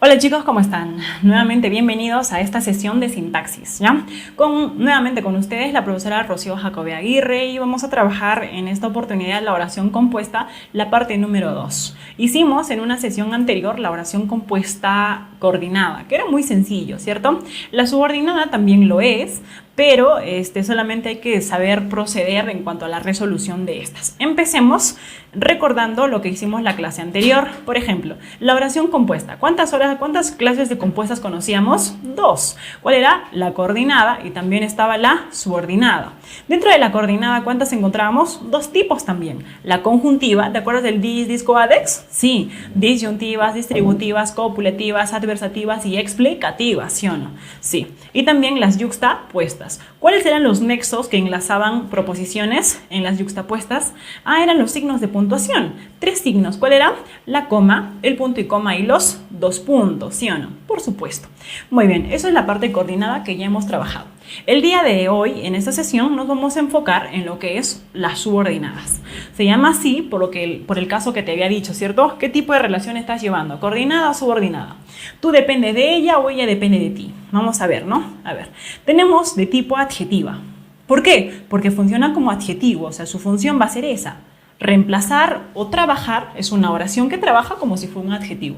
Hola chicos, ¿cómo están? Nuevamente bienvenidos a esta sesión de sintaxis, ¿ya? Nuevamente con ustedes la profesora Rocío Jacobe Aguirre y vamos a trabajar en esta oportunidad la oración compuesta, la parte número 2. Hicimos en una sesión anterior la oración compuesta coordinada, que era muy sencillo, ¿cierto? La subordinada también lo es, pero solamente hay que saber proceder en cuanto a la resolución de estas. Empecemos recordando lo que hicimos la clase anterior. Por ejemplo, la oración compuesta. ¿Cuántas clases de compuestas conocíamos? 2. ¿Cuál era? La coordinada y también estaba la subordinada. Dentro de la coordinada, ¿cuántas encontrábamos? 2 tipos también. La conjuntiva, ¿te acuerdas del dis, disco, adex? Sí, disyuntivas, distributivas, copulativas, adversativas y explicativas, ¿sí o no? Sí. Y también las yuxtapuestas. ¿Cuáles eran los nexos que enlazaban proposiciones en las yuxtapuestas? Eran los signos de puntuación. 3 signos. ¿Cuál era? La coma, el punto y coma y los 2 puntos, ¿sí o no? Por supuesto. Muy bien, eso es la parte coordinada que ya hemos trabajado. El día de hoy, en esta sesión, nos vamos a enfocar en lo que es las subordinadas. Se llama así por el caso que te había dicho, ¿cierto? ¿Qué tipo de relación estás llevando? ¿Coordinada o subordinada? Tú dependes de ella o ella depende de ti. Vamos a ver, ¿no? A ver, tenemos de tipo adjetiva. ¿Por qué? Porque funciona como adjetivo, o sea, su función va a ser esa. Reemplazar o trabajar es una oración que trabaja como si fuera un adjetivo.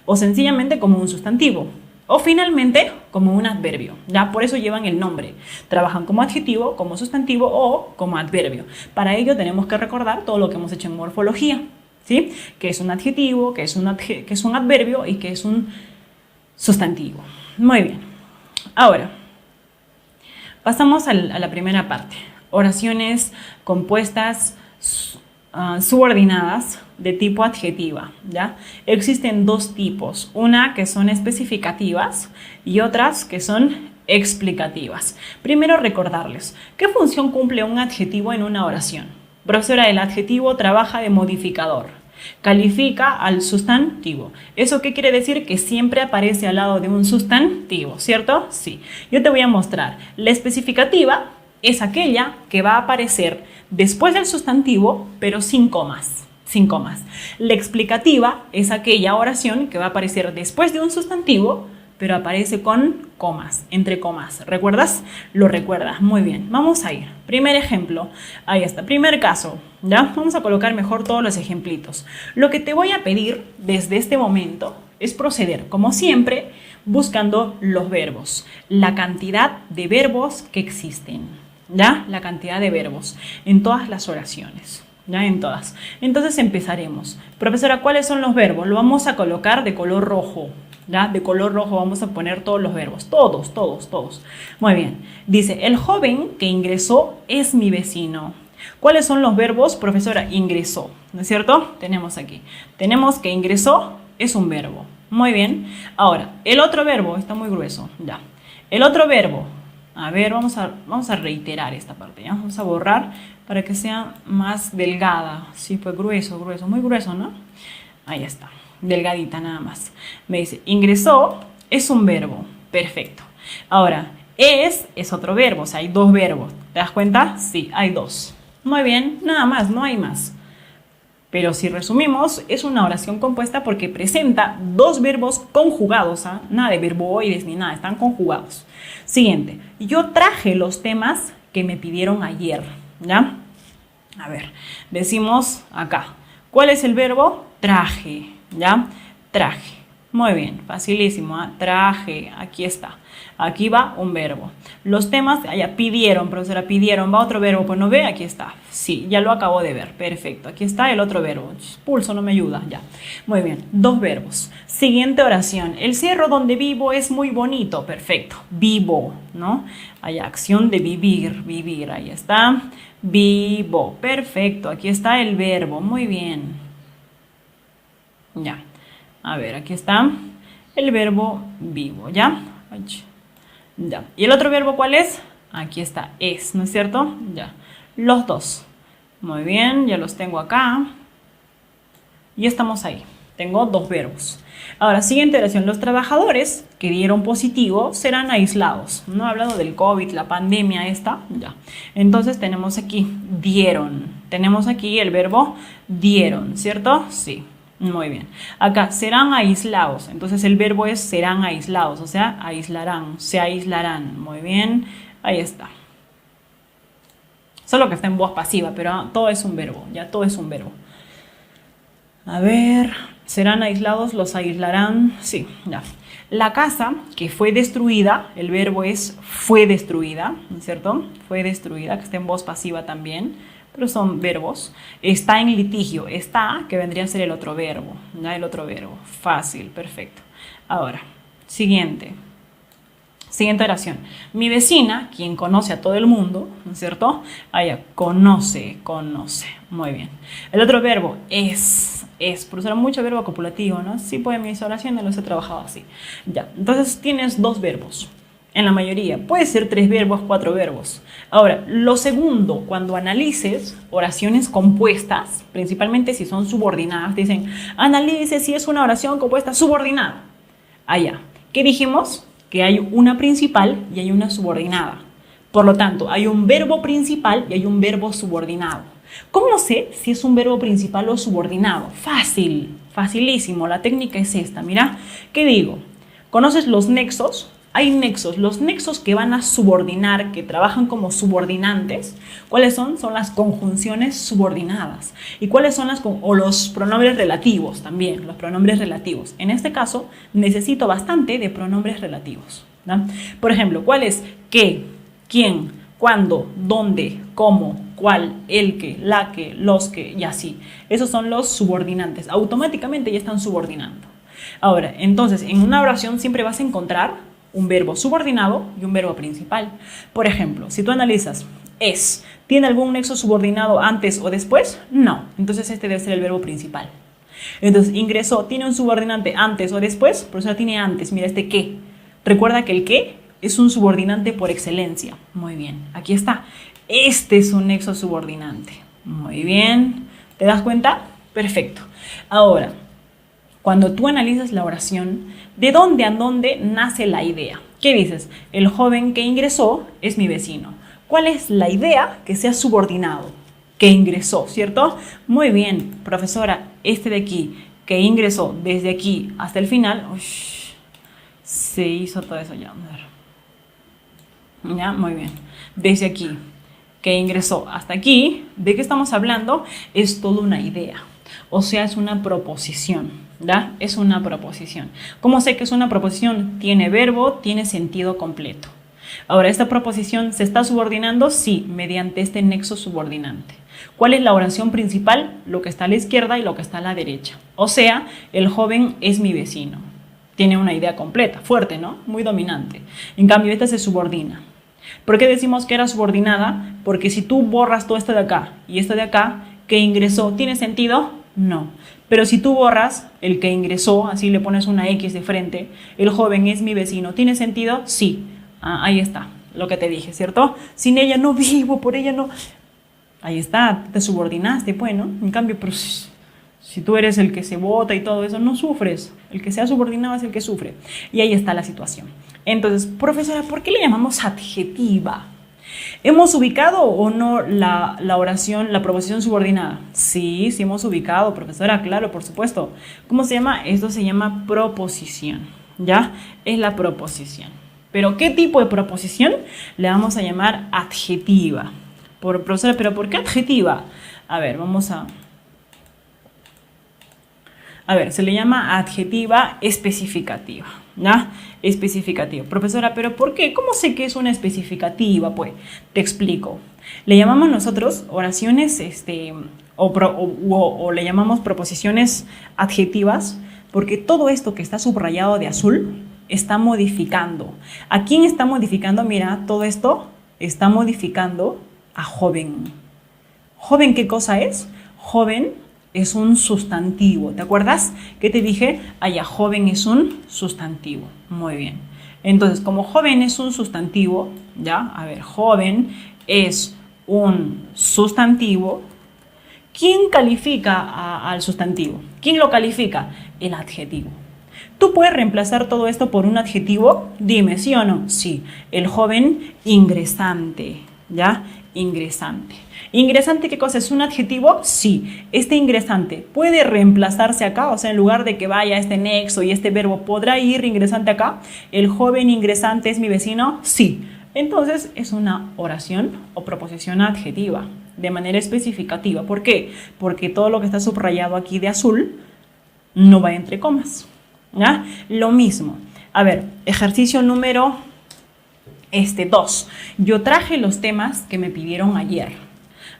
O sencillamente como un sustantivo. O finalmente como un adverbio. Ya por eso llevan el nombre. Trabajan como adjetivo, como sustantivo o como adverbio. Para ello tenemos que recordar todo lo que hemos hecho en morfología. ¿Sí? Que es un adjetivo, que es un adverbio y que es un sustantivo. Muy bien. Ahora, pasamos a la primera parte. Oraciones compuestas subordinadas de tipo adjetiva, ¿ya? Existen 2 tipos, una que son especificativas y otras que son explicativas. Primero recordarles, ¿qué función cumple un adjetivo en una oración? Profesora, el adjetivo trabaja de modificador, califica al sustantivo. ¿Eso qué quiere decir? Que siempre aparece al lado de un sustantivo, ¿cierto? Sí. Yo te voy a mostrar. La especificativa es aquella que va a aparecer después del sustantivo, pero sin comas. Sin comas. La explicativa es aquella oración que va a aparecer después de un sustantivo, pero aparece con comas, entre comas. ¿Recuerdas? Lo recuerdas. Muy bien. Vamos a ir. Primer ejemplo. Ahí está. Primer caso. ¿Ya? Vamos a colocar mejor todos los ejemplitos. Lo que te voy a pedir desde este momento es proceder, como siempre, buscando los verbos. La cantidad de verbos que existen. ¿Ya? La cantidad de verbos en todas las oraciones. ¿Ya? En todas. Entonces empezaremos. Profesora, ¿cuáles son los verbos? Lo vamos a colocar de color rojo. ¿Ya? De color rojo vamos a poner todos los verbos. Todos, todos, todos. Muy bien. Dice, el joven que ingresó es mi vecino. ¿Cuáles son los verbos? Profesora, ingresó. ¿No es cierto? Tenemos aquí. Tenemos que ingresó es un verbo. Muy bien. Ahora, el otro verbo está muy grueso. Ya. El otro verbo. A ver, vamos a reiterar esta parte, ¿ya? Vamos a borrar para que sea más delgada. Sí, pues grueso, muy grueso, ¿no? Ahí está, delgadita nada más. Me dice, ingresó es un verbo. Perfecto. Ahora, es otro verbo, o sea, hay 2 verbos. ¿Te das cuenta? Sí, hay 2. Muy bien, nada más, no hay más. Pero si resumimos, es una oración compuesta porque presenta 2 verbos conjugados, ¿eh? Nada de verboides ni nada, están conjugados. Siguiente, yo traje los temas que me pidieron ayer, ¿ya? A ver, decimos acá, ¿cuál es el verbo? Traje, ¿ya? Traje. Muy bien, facilísimo, ¿eh? Traje, aquí está. Aquí va un verbo. Los temas, allá pidieron, profesora, pidieron, va otro verbo, pues no ve, aquí está. Sí, ya lo acabo de ver, perfecto. Aquí está el otro verbo. Pulso no me ayuda, ya. Muy bien, 2 verbos. Siguiente oración. El cerro donde vivo es muy bonito, perfecto. Vivo, ¿no? Hay acción de vivir, vivir, ahí está. Vivo, perfecto. Aquí está el verbo, muy bien. Ya. A ver, aquí está el verbo vivo, ¿ya? Ya. ¿Y el otro verbo cuál es? Aquí está, es, ¿no es cierto? Ya. Los 2. Muy bien, ya los tengo acá. Y estamos ahí. Tengo 2 verbos. Ahora, siguiente oración. Los trabajadores que dieron positivo serán aislados. No he hablado del COVID, la pandemia esta. Ya. Entonces tenemos aquí, dieron. tenemos aquí el verbo dieron, ¿cierto? Sí, muy bien. Acá, serán aislados. Entonces el verbo es serán aislados, o sea, aislarán, se aislarán. Muy bien, ahí está. Solo que está en voz pasiva, pero todo es un verbo, ya todo es un verbo. A ver, serán aislados, los aislarán, sí, ya. La casa que fue destruida, el verbo es fue destruida, ¿cierto? Fue destruida, que está en voz pasiva también, pero son verbos. Está en litigio, está, que vendría a ser el otro verbo, ¿ya? El otro verbo, fácil, perfecto. Ahora, siguiente oración. Mi vecina, quien conoce a todo el mundo, ¿no es cierto? Allá, conoce. Muy bien. El otro verbo es. Por usar mucho verbo copulativo, ¿no? Sí, pues mis oraciones los he trabajado así. Ya, entonces tienes 2 verbos. En la mayoría. Puede ser 3 verbos, 4 verbos. Ahora, lo segundo, cuando analices oraciones compuestas, principalmente si son subordinadas, dicen, analice si es una oración compuesta subordinada. Allá. ¿Qué dijimos? Que hay una principal y hay una subordinada. Por lo tanto, hay un verbo principal y hay un verbo subordinado. ¿Cómo sé si es un verbo principal o subordinado? Fácil, facilísimo. La técnica es esta. Mira, ¿qué digo? ¿Conoces los nexos? Hay nexos. Los nexos que van a subordinar, que trabajan como subordinantes, ¿cuáles son? Son las conjunciones subordinadas. ¿Y cuáles son los pronombres relativos también? Los pronombres relativos. En este caso, necesito bastante de pronombres relativos, ¿no? Por ejemplo, ¿cuál es? ¿Qué? ¿Quién? ¿Cuándo? ¿Dónde? ¿Cómo? ¿Cuál? ¿El que? ¿La que? ¿Los que? Y así. Esos son los subordinantes. Automáticamente ya están subordinando. Ahora, entonces, en una oración siempre vas a encontrar un verbo subordinado y un verbo principal. Por ejemplo, si tú analizas es, ¿tiene algún nexo subordinado antes o después? No. Entonces este debe ser el verbo principal. Entonces, ingresó, ¿tiene un subordinante antes o después? Profesora, tiene antes. Mira, este qué. Recuerda que el qué es un subordinante por excelencia. Muy bien, aquí está. Este es un nexo subordinante. Muy bien. ¿Te das cuenta? Perfecto. Ahora, cuando tú analizas la oración, ¿de dónde a dónde nace la idea? ¿Qué dices? El joven que ingresó es mi vecino. ¿Cuál es la idea que sea subordinado? Que ingresó, ¿cierto? Muy bien, profesora, este de aquí, que ingresó desde aquí hasta el final, se hizo todo eso ya. Ya, muy bien. Desde aquí, que ingresó hasta aquí, ¿de qué estamos hablando? Es toda una idea, o sea, es una proposición, ¿ya? Es una proposición. ¿Cómo sé que es una proposición? Tiene verbo, tiene sentido completo. Ahora, ¿esta proposición se está subordinando? Sí, mediante este nexo subordinante. ¿Cuál es la oración principal? Lo que está a la izquierda y lo que está a la derecha. O sea, el joven es mi vecino. Tiene una idea completa, fuerte, ¿no? Muy dominante. En cambio, esta se subordina. ¿Por qué decimos que era subordinada? Porque si tú borras todo esto de acá y esto de acá, que ingresó, ¿tiene sentido? No. Pero si tú borras el que ingresó, así le pones una X de frente, el joven es mi vecino, ¿tiene sentido? Sí. Ahí está, lo que te dije, ¿cierto? Sin ella no vivo, por ella no... Ahí está, te subordinaste, pues, ¿no? En cambio, pero si tú eres el que se vota y todo eso, no sufres. El que sea subordinado es el que sufre. Y ahí está la situación. Entonces, profesora, ¿por qué le llamamos adjetiva? ¿Hemos ubicado o no la oración, la proposición subordinada? Sí, sí hemos ubicado, profesora, claro, por supuesto. ¿Cómo se llama? Esto se llama proposición, ¿ya? Es la proposición. ¿Pero qué tipo de proposición? Le vamos a llamar adjetiva. Profesora, ¿pero por qué adjetiva? A ver, vamos a... A ver, se le llama adjetiva especificativa, ¿ya? Especificativa. Profesora, ¿pero por qué? ¿Cómo sé que es una especificativa? Pues, te explico. Le llamamos nosotros oraciones, o le llamamos proposiciones adjetivas, porque todo esto que está subrayado de azul está modificando. ¿A quién está modificando? Mira, todo esto está modificando a joven. ¿Joven qué cosa es? Joven es un sustantivo. ¿Te acuerdas que te dije? Allá, joven es un sustantivo. Muy bien. Entonces, como joven es un sustantivo, ¿ya? A ver, joven es un sustantivo. ¿Quién califica al sustantivo? ¿Quién lo califica? El adjetivo. ¿Tú puedes reemplazar todo esto por un adjetivo? Dime, ¿sí o no? Sí. El joven ingresante, ¿ya? ingresante. ¿Ingresante qué cosa? ¿Es un adjetivo? Sí. Este ingresante puede reemplazarse acá, o sea, en lugar de que vaya este nexo y este verbo, ¿podrá ir ingresante acá? ¿El joven ingresante es mi vecino? Sí. Entonces es una oración o proposición adjetiva de manera especificativa. ¿Por qué? Porque todo lo que está subrayado aquí de azul no va entre comas. ¿Ya? Lo mismo. A ver, ejercicio número 2. Yo traje los temas que me pidieron ayer.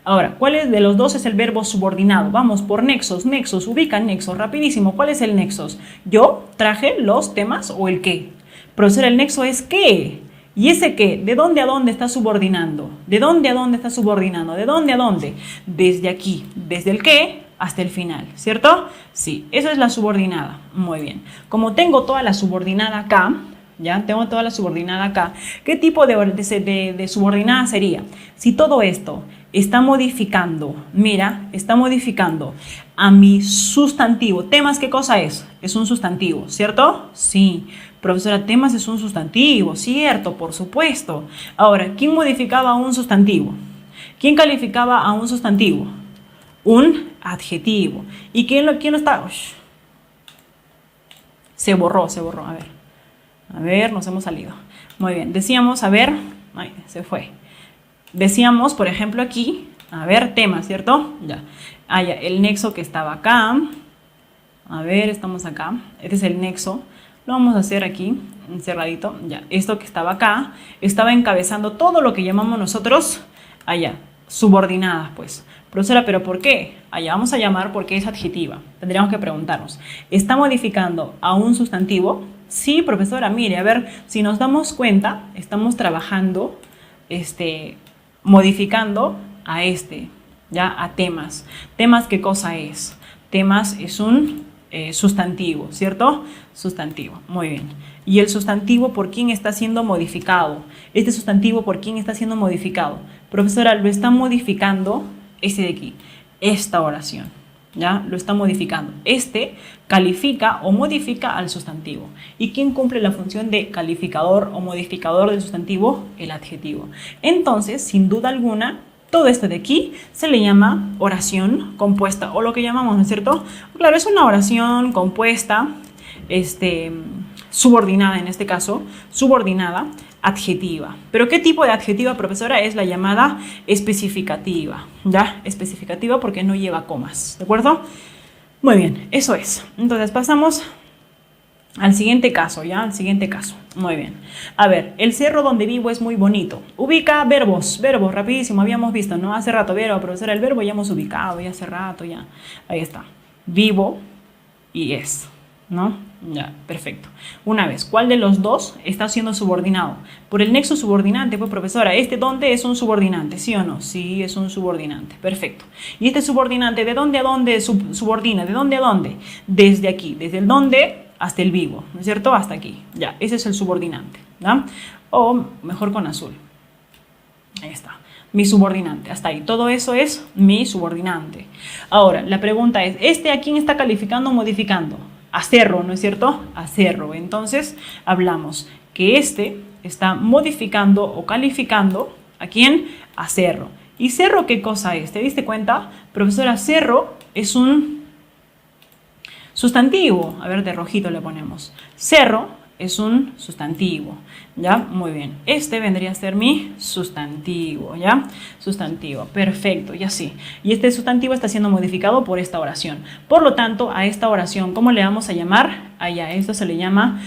Ahora, ¿cuál de los dos es el verbo subordinado? Vamos por nexos. Nexos, ubica nexos, rapidísimo. ¿Cuál es el nexos? Yo traje los temas o el qué. Profesora, el nexo es qué. ¿Y ese qué? ¿De dónde a dónde está subordinando? ¿De dónde a dónde está subordinando? ¿De dónde a dónde? Desde aquí, desde el qué hasta el final, ¿cierto? Sí, esa es la subordinada. Muy bien. Como tengo toda la subordinada acá, ¿ya? Tengo toda la subordinada acá. ¿Qué tipo de subordinada sería? Si todo esto está modificando, mira, está modificando a mi sustantivo. ¿Temas qué cosa es? Es un sustantivo, ¿cierto? Sí. Profesora, temas es un sustantivo, ¿cierto? Por supuesto. Ahora, ¿quién modificaba a un sustantivo? ¿Quién calificaba a un sustantivo? Un adjetivo. ¿Y quién lo está? Ush. Se borró. A ver, nos hemos salido. Muy bien, decíamos, a ver, ay, se fue. Decíamos, por ejemplo, aquí, a ver, tema, ¿cierto? Ya. Ah, ya, el nexo que estaba acá. A ver, estamos acá. Este es el nexo. Lo vamos a hacer aquí, encerradito. Ya, esto que estaba acá, estaba encabezando todo lo que llamamos nosotros, allá, subordinadas, pues. Profesora, ¿pero por qué? Allá vamos a llamar porque es adjetiva. Tendríamos que preguntarnos, ¿está modificando a un sustantivo? Sí, profesora, mire, a ver, si nos damos cuenta, estamos trabajando, modificando a ya, a temas. ¿Temas qué cosa es? Temas es un sustantivo, ¿cierto? Sustantivo, muy bien. ¿Y el sustantivo por quién está siendo modificado? Este sustantivo por quién está siendo modificado. Profesora, lo está modificando este de aquí, esta oración, ¿ya? Lo está modificando. Califica o modifica al sustantivo. ¿Y quién cumple la función de calificador o modificador del sustantivo? El adjetivo. Entonces, sin duda alguna, todo esto de aquí se le llama oración compuesta o lo que llamamos, ¿no es cierto? Claro, es una oración compuesta, subordinada en este caso, subordinada, adjetiva. ¿Pero qué tipo de adjetiva, profesora? Es la llamada especificativa, ¿ya? Especificativa porque no lleva comas, ¿de acuerdo? Muy bien, eso es. Entonces pasamos al siguiente caso, ¿ya? Al siguiente caso. Muy bien. A ver, el cerro donde vivo es muy bonito. Ubica verbos, rapidísimo. Habíamos visto, ¿no? Hace rato, verbo, profesora, el verbo ya hemos ubicado, ya hace rato, ya. Ahí está. Vivo y es, ¿no? Ya, perfecto. Una vez, ¿cuál de los dos está siendo subordinado? Por el nexo subordinante, pues profesora, ¿dónde es un subordinante? ¿Sí o no? Sí, es un subordinante. Perfecto. ¿Y este subordinante de dónde a dónde subordina? ¿De dónde a dónde? Desde aquí, desde el dónde hasta el vivo, ¿no es cierto? Hasta aquí. Ya, ese es el subordinante, ¿ya? O mejor con azul. Ahí está. Mi subordinante, hasta ahí. Todo eso es mi subordinante. Ahora, la pregunta es, ¿a quién está calificando o modificando? A cerro, ¿no es cierto? A cerro. Entonces, hablamos que está modificando o calificando, ¿a quién? A cerro. ¿Y cerro qué cosa es? ¿Te diste cuenta? Profesora, cerro es un sustantivo. A ver, de rojito le ponemos. Cerro es un sustantivo, ¿ya? Muy bien. Vendría a ser mi sustantivo, ¿ya? Sustantivo, perfecto, y así. Y este sustantivo está siendo modificado por esta oración. Por lo tanto, a esta oración, ¿cómo le vamos a llamar? Allá, esto se le llama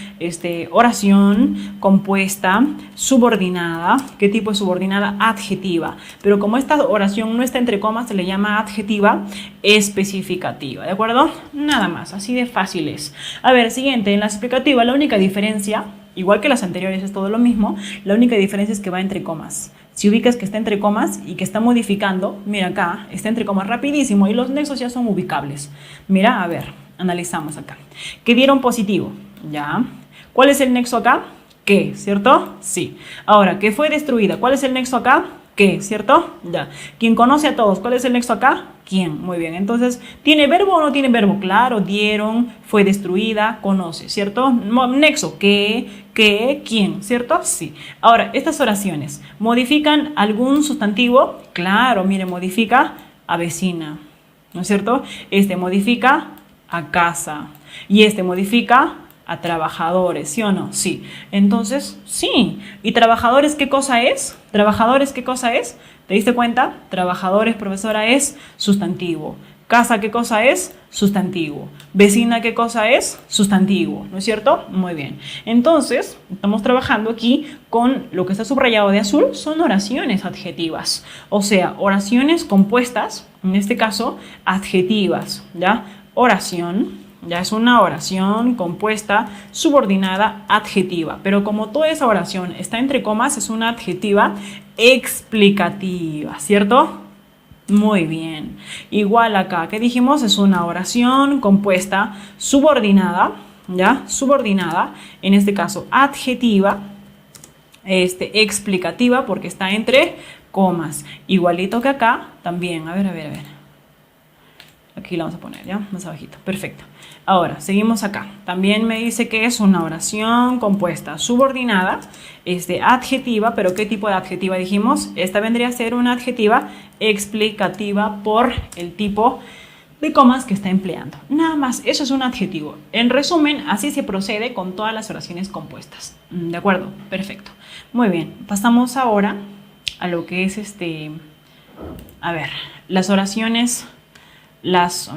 oración compuesta, subordinada. ¿Qué tipo de subordinada? Adjetiva. Pero como esta oración no está entre comas, se le llama adjetiva especificativa, ¿de acuerdo? Nada más, así de fácil es. A ver, siguiente, en la explicativa, la única diferencia, igual que las anteriores es todo lo mismo, la única diferencia es que va entre comas. Si ubicas que está entre comas y que está modificando, mira acá, está entre comas rapidísimo y los nexos ya son ubicables. Mira, a ver, analizamos acá. ¿Qué dieron positivo? Ya. ¿Cuál es el nexo acá? ¿Qué? ¿Cierto? Sí. Ahora, ¿qué fue destruida? ¿Cuál es el nexo acá? ¿Qué? ¿Cierto? Ya. ¿Quién conoce a todos? ¿Cuál es el nexo acá? ¿Quién? Muy bien. Entonces, ¿tiene verbo o no tiene verbo? Claro, dieron, fue destruida, conoce, ¿cierto? Nexo, ¿qué? ¿Qué? ¿Quién? ¿Cierto? Sí. Ahora, estas oraciones, ¿modifican algún sustantivo? Claro, mire, modifica a vecina, ¿no es cierto? Este modifica a casa y este modifica a trabajadores, ¿sí o no? Sí. Entonces, sí. ¿Y trabajadores qué cosa es? ¿Trabajadores qué cosa es? ¿Te diste cuenta? Trabajadores, profesora, es sustantivo. Casa, ¿qué cosa es? Sustantivo. Vecina, ¿qué cosa es? Sustantivo, ¿no es cierto? Muy bien. Entonces, estamos trabajando aquí con lo que está subrayado de azul, son oraciones adjetivas. O sea, oraciones compuestas, en este caso, adjetivas, ¿ya? Oración. Ya es una oración compuesta, subordinada, adjetiva. Pero como toda esa oración está entre comas, es una adjetiva explicativa, ¿cierto? Muy bien. Igual acá, ¿qué dijimos? Es una oración compuesta, subordinada, ¿ya? Subordinada, en este caso adjetiva, explicativa, porque está entre comas. Igualito que acá, también. A ver. Aquí la vamos a poner, ¿ya? Más abajito. Perfecto. Ahora, seguimos acá. También me dice que es una oración compuesta subordinada, adjetiva, pero ¿qué tipo de adjetiva dijimos? Esta vendría a ser una adjetiva explicativa por el tipo de comas que está empleando. Nada más, eso es un adjetivo. En resumen, así se procede con todas las oraciones compuestas. ¿De acuerdo? Perfecto. Muy bien. Pasamos ahora a lo que es las oraciones... Las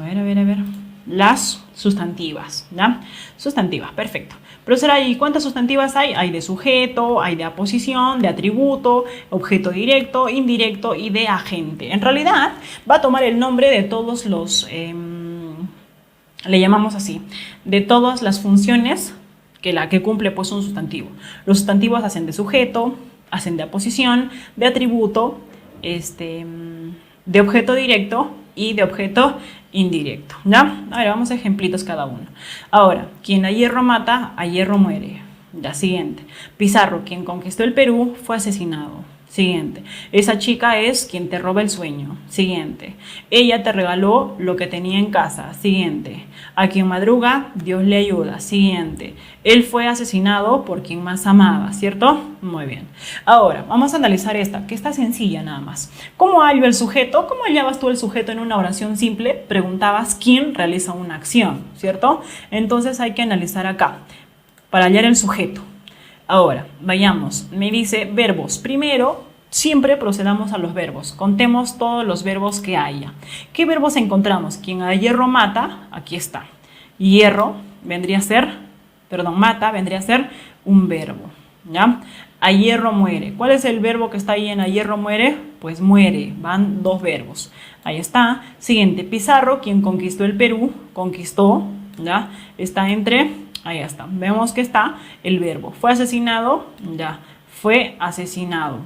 sustantivas, ¿ya? Sustantivas, perfecto. Profesora, ¿y cuántas sustantivas hay? Hay de sujeto, hay de aposición, de atributo, objeto directo, indirecto y de agente. En realidad, va a tomar el nombre de todos los, le llamamos así, de todas las funciones que cumple pues un sustantivo. Los sustantivos hacen de sujeto, hacen de aposición, de atributo, de objeto directo y de objeto indirecto, ¿ya? A ver, vamos a ejemplitos cada uno. Ahora, quien a hierro mata, a hierro muere. Ya, siguiente. Pizarro, quien conquistó el Perú, fue asesinado. Siguiente. Esa chica es quien te roba el sueño. Siguiente. Ella te regaló lo que tenía en casa. Siguiente. A quien madruga, Dios le ayuda. Siguiente. Él fue asesinado por quien más amaba, ¿cierto? Muy bien. Ahora, vamos a analizar esta, que está sencilla nada más. ¿Cómo hallo el sujeto? ¿Cómo hallabas tú el sujeto en una oración simple? Preguntabas quién realiza una acción, ¿cierto? Entonces hay que analizar acá, para hallar el sujeto. Ahora, vayamos, me dice verbos. Primero, siempre procedamos a los verbos. Contemos todos los verbos que haya. ¿Qué verbos encontramos? Quien a hierro mata, aquí está. Hierro vendría a ser, mata vendría a ser un verbo, ¿ya? A hierro muere. ¿Cuál es el verbo que está ahí en a hierro muere? Pues muere, van dos verbos. Ahí está. Siguiente, Pizarro, quien conquistó el Perú, conquistó, ¿ya? Está entre... Ahí está, vemos que está el verbo. ¿Fue asesinado? Ya, fue asesinado.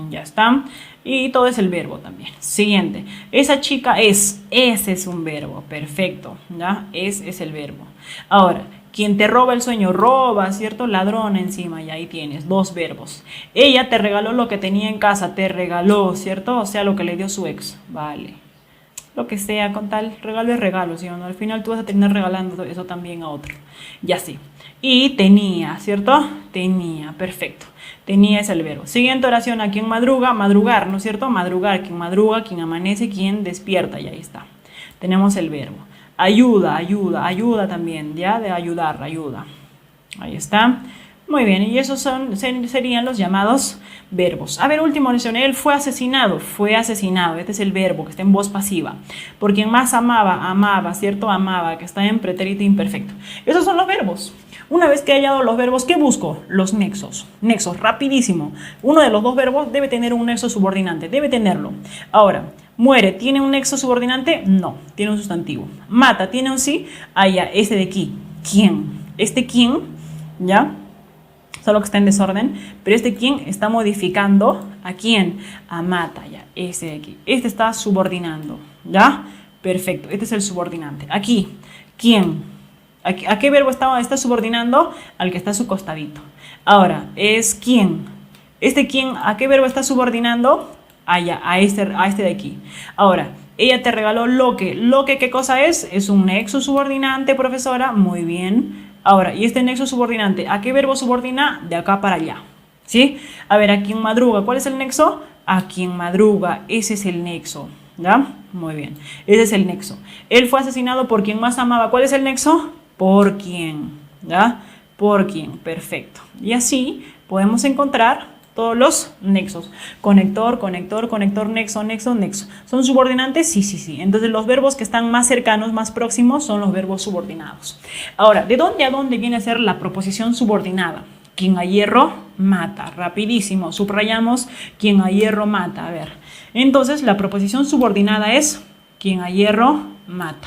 Ya está. Y todo es el verbo también. Siguiente, esa chica es. Ese es un verbo, perfecto. Ya, es el verbo. Ahora, quien te roba el sueño, roba, ¿cierto? Ladrón encima, y ahí tienes dos verbos. Ella te regaló lo que tenía en casa, te regaló, ¿cierto? O sea, lo que le dio su ex, vale. Lo que sea, con tal regalo es regalo, ¿sí o no? Al final tú vas a terminar regalando eso también a otro. Y así. Y tenía, ¿cierto? Tenía, perfecto. Tenía es el verbo. Siguiente oración, a quien madruga, madrugar, ¿no es cierto? Madrugar, quien madruga, quien amanece, quien despierta, y ahí está. Tenemos el verbo. Ayuda, ayuda también, ¿ya? De ayudar, ayuda. Ahí está. Muy bien, y esos serían los llamados verbos. A ver, última oración, él fue asesinado, este es el verbo que está en voz pasiva. Por quien más amaba, ¿cierto? Amaba, que está en pretérito imperfecto. Esos son los verbos. Una vez que he hallado los verbos, ¿qué busco? Los nexos. Nexos, rapidísimo. Uno de los dos verbos debe tener un nexo subordinante, debe tenerlo. Ahora, muere, ¿tiene un nexo subordinante? No, tiene un sustantivo. Mata, ¿tiene un sí? Allá, ese de aquí, ¿quién? Este quién, ¿ya? Solo que está en desorden, pero este quién está modificando a quién, a mata, ya, ese de aquí. Este está subordinando, ¿ya? Perfecto, este es el subordinante. Aquí, quién, ¿a qué verbo está subordinando? Al que está a su costadito. Ahora, es quién, ¿Este quién a qué verbo está subordinando? A este de aquí. Ahora, ella te regaló lo que. Lo que, ¿qué cosa es? Es un nexo subordinante, profesora. Muy bien. Ahora, ¿y este nexo subordinante a qué verbo subordina? De acá para allá. ¿Sí? A ver, ¿a quién madruga? ¿Cuál es el nexo? A quien madruga. Ese es el nexo. ¿Ya? Muy bien. Ese es el nexo. Él fue asesinado por quien más amaba. ¿Cuál es el nexo? Por quién. ¿Ya? Por quién. Perfecto. Y así podemos encontrar todos los nexos. Conector, conector, conector, nexo, nexo, nexo. ¿Son subordinantes? Sí, sí, sí. Entonces los verbos que están más cercanos, más próximos, son los verbos subordinados. Ahora, ¿de dónde a dónde viene a ser la proposición subordinada? Quien a hierro mata. Rapidísimo. Subrayamos quien a hierro mata. A ver. Entonces la proposición subordinada es quien a hierro mata.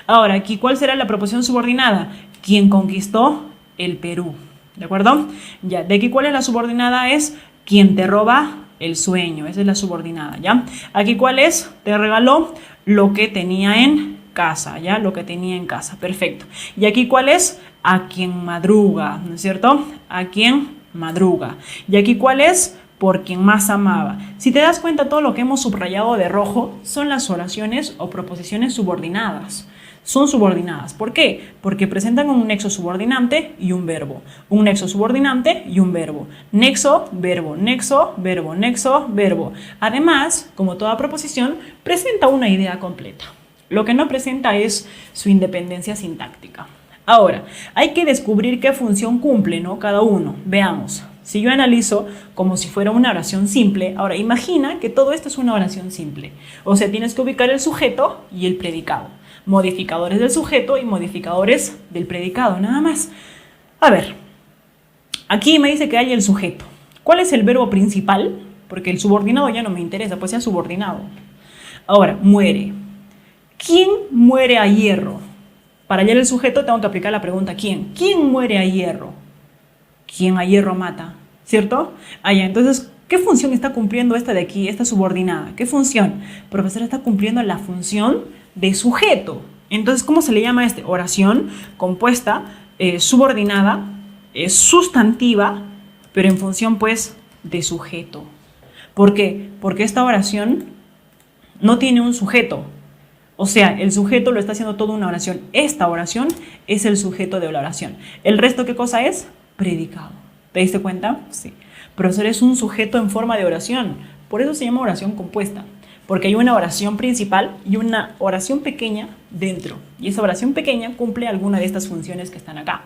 Ahora, aquí, ¿cuál será la proposición subordinada? Quien conquistó el Perú. ¿De acuerdo? Ya. De aquí, ¿cuál es la subordinada? Es quien te roba el sueño. Esa es la subordinada, ¿ya? Aquí, ¿cuál es? Te regaló lo que tenía en casa, ¿ya? Lo que tenía en casa. Perfecto. Y aquí, ¿cuál es? A quien madruga, ¿no es cierto? A quien madruga. Y aquí, ¿cuál es? Por quien más amaba. Si te das cuenta, todo lo que hemos subrayado de rojo son las oraciones o proposiciones subordinadas. Son subordinadas. ¿Por qué? Porque presentan un nexo subordinante y un verbo. Un nexo subordinante y un verbo. Nexo, verbo, nexo, verbo, nexo, verbo. Además, como toda proposición, presenta una idea completa. Lo que no presenta es su independencia sintáctica. Ahora, hay que descubrir qué función cumple, ¿no? Cada uno. Veamos. Si yo analizo como si fuera una oración simple, ahora imagina que todo esto es una oración simple. O sea, tienes que ubicar el sujeto y el predicado. Modificadores del sujeto y modificadores del predicado, nada más. A ver, aquí me dice que hay el sujeto. ¿Cuál es el verbo principal? Porque el subordinado ya no me interesa, pues sea subordinado. Ahora, muere. ¿Quién muere a hierro? Para hallar el sujeto tengo que aplicar la pregunta ¿quién? ¿Quién muere a hierro? ¿Quién a hierro mata? ¿Cierto? Allá, entonces, ¿qué función está cumpliendo esta de aquí, esta subordinada? ¿Qué función? Profesora, está cumpliendo la función de sujeto. Entonces, ¿cómo se le llama a este? Oración compuesta, subordinada, sustantiva, pero en función, pues, de sujeto. ¿Por qué? Porque esta oración no tiene un sujeto. O sea, el sujeto lo está haciendo toda una oración. Esta oración es el sujeto de la oración. ¿El resto qué cosa es? Predicado. ¿Te diste cuenta? Sí. Profesor, es un sujeto en forma de oración. Por eso se llama oración compuesta. Porque hay una oración principal y una oración pequeña dentro. Y esa oración pequeña cumple alguna de estas funciones que están acá.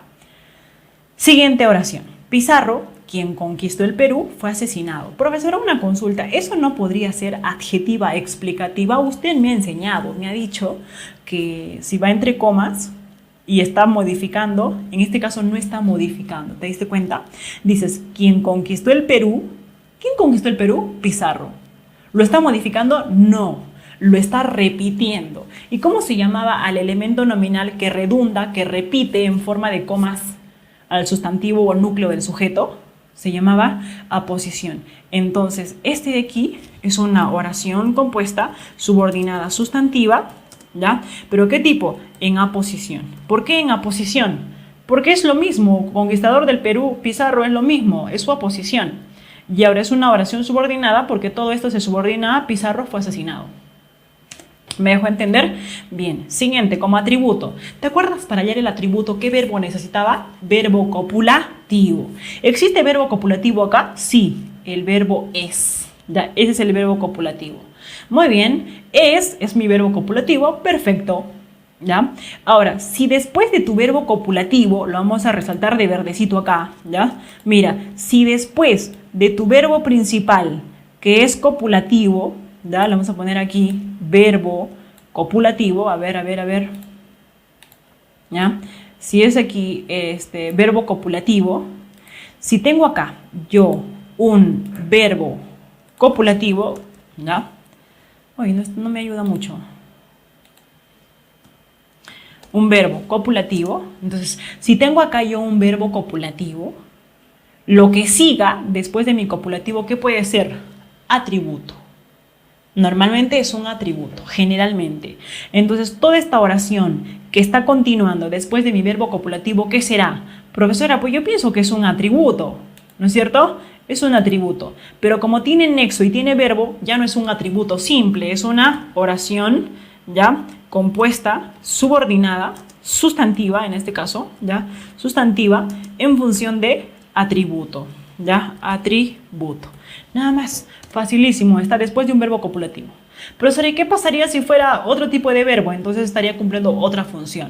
Siguiente oración. Pizarro, quien conquistó el Perú, fue asesinado. Profesora, una consulta. ¿Eso no podría ser adjetiva explicativa? Usted me ha enseñado, me ha dicho que si va entre comas y está modificando, en este caso no está modificando. ¿Te diste cuenta? Dices, quien conquistó el Perú. ¿Quién conquistó el Perú? Pizarro. ¿Lo está modificando? No, lo está repitiendo. ¿Y cómo se llamaba al elemento nominal que redunda, que repite en forma de comas al sustantivo o al núcleo del sujeto? Se llamaba aposición. Entonces, este de aquí es una oración compuesta, subordinada, sustantiva, ¿ya? ¿Pero qué tipo? En aposición. ¿Por qué en aposición? Porque es lo mismo. Conquistador del Perú, Pizarro, es lo mismo, es su aposición. Y ahora es una oración subordinada porque todo esto se subordina a Pizarro fue asesinado. ¿Me dejo entender? Bien. Siguiente, como atributo. ¿Te acuerdas para hallar el atributo qué verbo necesitaba? Verbo copulativo. ¿Existe verbo copulativo acá? Sí, el verbo es. Ya, ese es el verbo copulativo. Muy bien, es mi verbo copulativo, perfecto. ¿Ya? Ahora, si después de tu verbo copulativo, lo vamos a resaltar de verdecito acá, ¿ya? Mira, si después de tu verbo principal, que es copulativo, ¿ya? Lo vamos a poner aquí, verbo copulativo, a ver, ¿ya? Si es aquí verbo copulativo, si tengo acá yo un verbo copulativo, ¿ya? Oye, no me ayuda mucho. Un verbo copulativo. Entonces, si tengo acá yo un verbo copulativo, lo que siga después de mi copulativo, ¿qué puede ser? Atributo. Normalmente es un atributo, generalmente. Entonces, toda esta oración que está continuando después de mi verbo copulativo, ¿qué será? Profesora, pues yo pienso que es un atributo, ¿no es cierto? es un atributo. Pero como tiene nexo y tiene verbo, ya no es un atributo simple, es una oración, ¿ya? Compuesta, subordinada, sustantiva, en este caso, ¿ya? Sustantiva en función de atributo, ¿ya? Atributo. Nada más, facilísimo, está después de un verbo copulativo. Profesor, ¿y qué pasaría si fuera otro tipo de verbo? Entonces estaría cumpliendo otra función.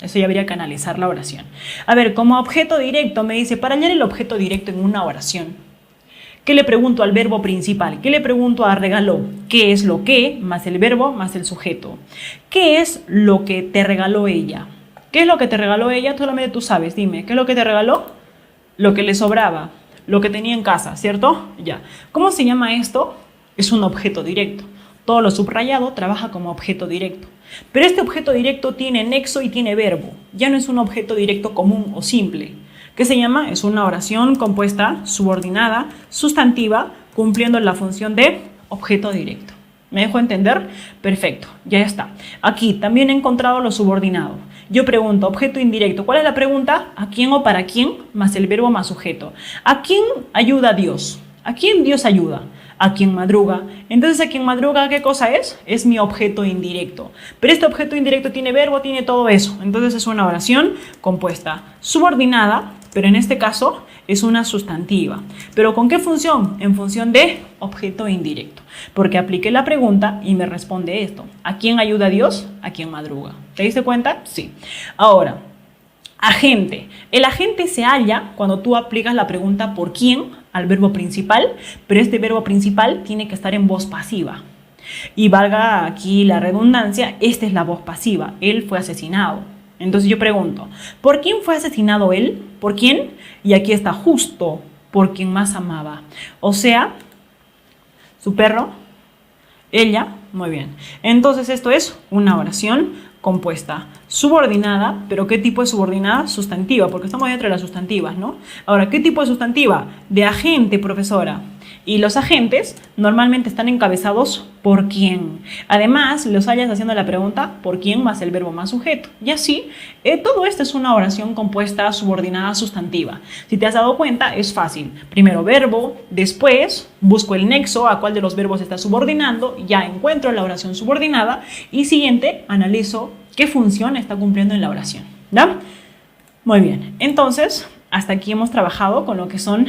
Eso ya habría que analizar la oración. A ver, como objeto directo me dice, para hallar el objeto directo en una oración, ¿qué le pregunto al verbo principal? ¿Qué le pregunto a regaló? ¿Qué es lo que más el verbo más el sujeto? ¿Qué es lo que te regaló ella? ¿Qué es lo que te regaló ella? Solamente tú sabes, dime, ¿qué es lo que te regaló? Lo que le sobraba, lo que tenía en casa, ¿cierto? Ya. ¿Cómo se llama esto? Es un objeto directo. Todo lo subrayado trabaja como objeto directo. Pero este objeto directo tiene nexo y tiene verbo. Ya no es un objeto directo común o simple. ¿Qué se llama? Es una oración compuesta, subordinada, sustantiva, cumpliendo la función de objeto directo. ¿Me dejo entender? Perfecto, ya está. Aquí también he encontrado lo subordinado. Yo pregunto, objeto indirecto. ¿Cuál es la pregunta? ¿A quién o para quién? Más el verbo más sujeto. ¿A quién ayuda Dios? ¿A quién Dios ayuda? A quien madruga. Entonces, a quien madruga, ¿qué cosa es? Es mi objeto indirecto. Pero este objeto indirecto tiene verbo, tiene todo eso. Entonces es una oración compuesta, subordinada, pero en este caso es una sustantiva. ¿Pero con qué función? En función de objeto indirecto. Porque apliqué la pregunta y me responde esto. ¿A quién ayuda Dios? A quien madruga. ¿Te diste cuenta? Sí. Ahora, agente. El agente se halla cuando tú aplicas la pregunta ¿por quién? Al verbo principal, pero este verbo principal tiene que estar en voz pasiva. Y valga aquí la redundancia, esta es la voz pasiva. Él fue asesinado. Entonces yo pregunto, ¿por quién fue asesinado él? ¿Por quién? Y aquí está justo por quien más amaba. O sea, su perro, ella, muy bien. Entonces esto es una oración compuesta, subordinada, pero ¿qué tipo de subordinada? Sustantiva, porque estamos dentro de las sustantivas, ¿no? Ahora, ¿qué tipo de sustantiva? De agente, profesora. Y los agentes normalmente están encabezados por quién. Además, los hallas haciendo la pregunta ¿por quién? Más el verbo más sujeto. Y así, todo esto es una oración compuesta, subordinada, sustantiva. Si te has dado cuenta, es fácil. Primero verbo, después busco el nexo a cuál de los verbos está subordinando, ya encuentro la oración subordinada y siguiente, analizo qué función está cumpliendo en la oración. ¿Ya? Muy bien. Entonces, hasta aquí hemos trabajado con lo que son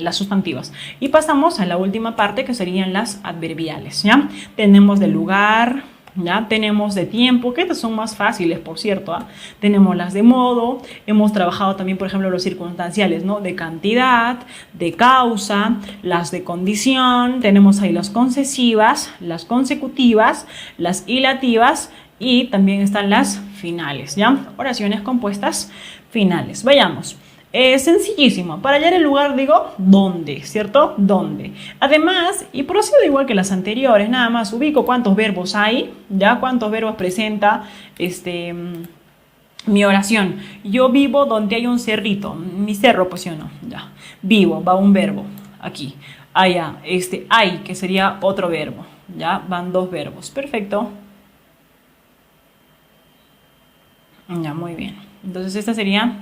las sustantivas. Y pasamos a la última parte, que serían las adverbiales, ¿ya? Tenemos de lugar, ¿ya? Tenemos de tiempo, que estas son más fáciles, por cierto, ¿ah? Tenemos las de modo, hemos trabajado también, por ejemplo, los circunstanciales, ¿no? De cantidad, de causa, las de condición, tenemos ahí las concesivas, las consecutivas, las hilativas y también están las finales, ¿ya? Oraciones compuestas finales. Vayamos. Sencillísimo. Para hallar el lugar digo ¿dónde? ¿Cierto? ¿Dónde? Además, y procedo igual que las anteriores, nada más ubico cuántos verbos hay, ya cuántos verbos presenta mi oración. Yo vivo donde hay un cerrito, mi cerro, pues yo no, ya. Vivo, va un verbo, aquí. Allá, hay, que sería otro verbo, ya, van dos verbos, perfecto. Ya, muy bien. Entonces este sería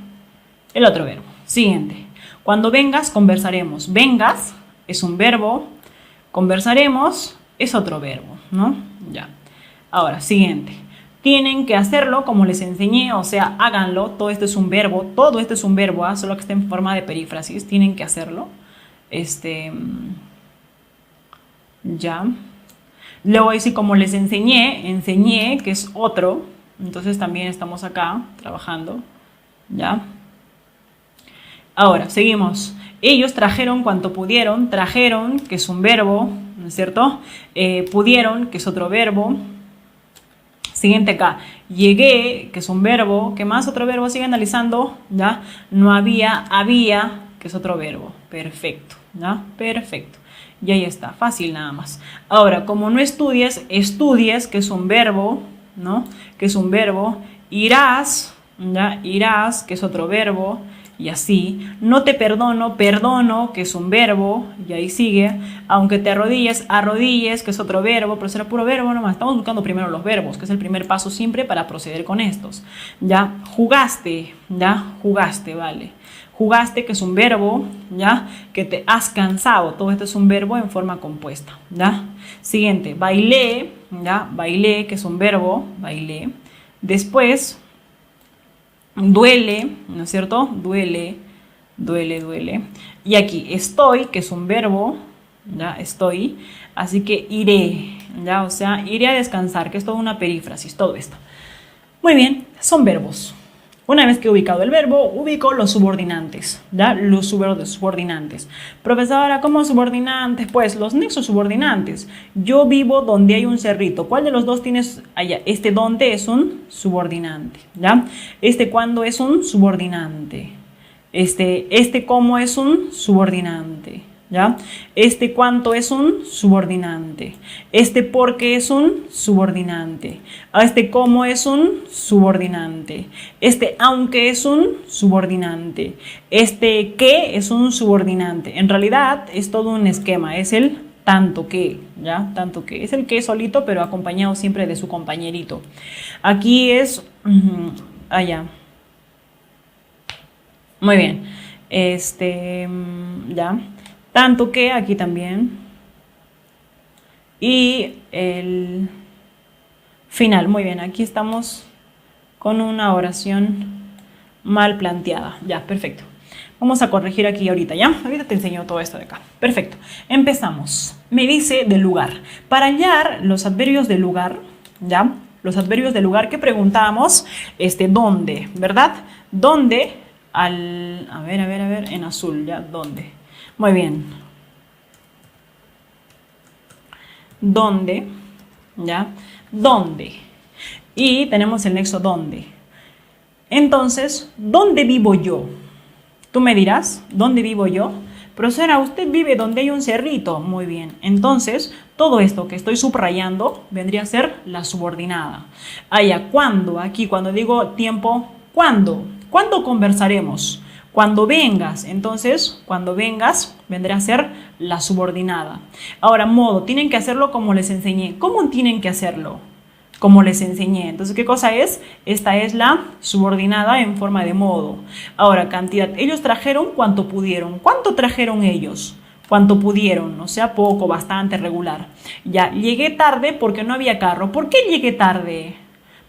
el otro verbo. Siguiente. Cuando vengas, conversaremos. Vengas es un verbo. Conversaremos es otro verbo, ¿no? Ya. Ahora, siguiente. Tienen que hacerlo como les enseñé, o sea, háganlo. Todo esto es un verbo. Todo esto es un verbo, solo que está en forma de perífrasis. Tienen que hacerlo. Ya. Luego dice como les enseñé, que es otro. Entonces también estamos acá trabajando. ¿Ya? Ahora, seguimos. Ellos trajeron cuanto pudieron. Trajeron, que es un verbo, ¿no es cierto? Pudieron, que es otro verbo. Siguiente acá. Llegué, que es un verbo. ¿Qué más? Otro verbo. Sigue analizando. ¿Ya? No había, había, que es otro verbo. Perfecto. ¿Ya? Perfecto. Y ahí está. Fácil nada más. Ahora, como no estudies, estudies, que es un verbo, ¿no? Que es un verbo. Irás, ¿ya? Irás, que es otro verbo. Y así, no te perdono, perdono, que es un verbo, y ahí sigue. Aunque te arrodilles, arrodilles, que es otro verbo, pero será puro verbo nomás. Estamos buscando primero los verbos, que es el primer paso siempre para proceder con estos. Ya, jugaste, vale. Jugaste, que es un verbo, ¿ya? Que te has cansado. Todo esto es un verbo en forma compuesta, ¿ya? Siguiente, bailé, ¿ya? Bailé, que es un verbo, bailé. Después, duele, ¿no es cierto? Duele, duele, duele. Y aquí, estoy, que es un verbo, ¿ya? Estoy. Así que iré, ¿ya? O sea, iré a descansar, que es toda una perífrasis, todo esto. Muy bien, son verbos. Una vez que he ubicado el verbo, ubico los subordinantes, ¿ya? Los subordinantes. Profesora, ¿cómo subordinantes? Pues los nexos subordinantes. Yo vivo donde hay un cerrito. ¿Cuál de los dos tienes allá? Este donde es un subordinante, ¿ya? Este cuándo es un subordinante. Este cómo es un subordinante, ¿ya? Este cuánto es un subordinante. Este por qué es un subordinante. Este cómo es un subordinante. Este aunque es un subordinante. Este qué es un subordinante. En realidad es todo un esquema, es el tanto que, ¿ya? Tanto que. Es el que solito, pero acompañado siempre de su compañerito. Aquí es allá. Muy bien. Ya. Tanto que aquí también. Y el final. Muy bien, aquí estamos con una oración mal planteada. Ya, perfecto. Vamos a corregir aquí ahorita, ¿ya? Ahorita te enseño todo esto de acá. Perfecto. Empezamos. Me dice del lugar. Para hallar los adverbios de lugar, ¿ya? Los adverbios de lugar que preguntábamos, ¿dónde? ¿Verdad? ¿Dónde? A ver, en azul, ¿ya? ¿Dónde? Muy bien. ¿Dónde? ¿Ya? ¿Dónde? Y tenemos el nexo ¿dónde? Entonces, ¿dónde vivo yo? Tú me dirás, ¿dónde vivo yo? Profesora, usted vive donde hay un cerrito. Muy bien. Entonces, todo esto que estoy subrayando vendría a ser la subordinada. Allá, ¿cuándo? Aquí, cuando digo tiempo, ¿cuándo? ¿Cuándo conversaremos? Cuando vengas. Entonces, cuando vengas, vendrá a ser la subordinada. Ahora, modo, tienen que hacerlo como les enseñé. ¿Cómo tienen que hacerlo? Como les enseñé. Entonces, ¿qué cosa es? Esta es la subordinada en forma de modo. Ahora, cantidad. Ellos trajeron cuanto pudieron. ¿Cuánto trajeron ellos? Cuanto pudieron, o sea, poco, bastante, regular. Ya, llegué tarde porque no había carro. ¿Por qué llegué tarde?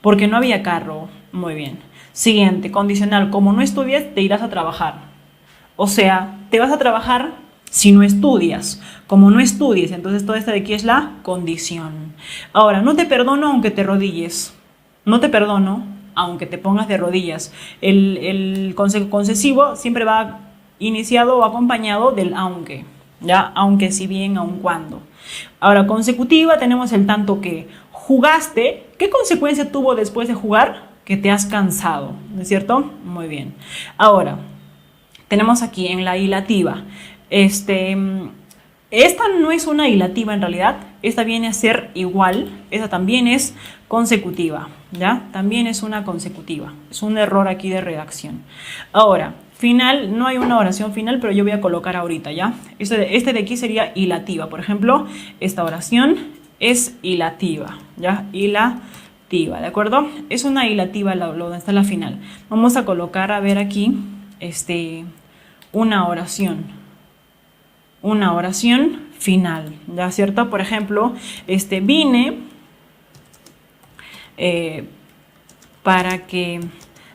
Porque no había carro. Muy bien. Siguiente, condicional. Como no estudias, te irás a trabajar. O sea, te vas a trabajar si no estudias. Como no estudies, entonces toda esta de aquí es la condición. Ahora, no te perdono aunque te arrodilles. No te perdono aunque te pongas de rodillas. El concesivo siempre va iniciado o acompañado del aunque. ¿Ya? Aunque, si bien, aun cuando. Ahora, consecutiva, tenemos el tanto que. Jugaste. ¿Qué consecuencia tuvo después de jugar? Que te has cansado, ¿no es cierto? Muy bien. Ahora, tenemos aquí en la hilativa. Esta no es una hilativa en realidad. Esta viene a ser igual. Esta también es consecutiva, ¿ya? También es una consecutiva. Es un error aquí de redacción. Ahora, final, no hay una oración final, pero yo voy a colocar ahorita, ¿ya? Este de aquí sería hilativa. Por ejemplo, esta oración es hilativa, ¿ya? ¿De acuerdo? Es una hilativa donde está la final. Vamos a colocar, a ver aquí, una oración final, ¿ya? ¿Cierto? Por ejemplo, vine para que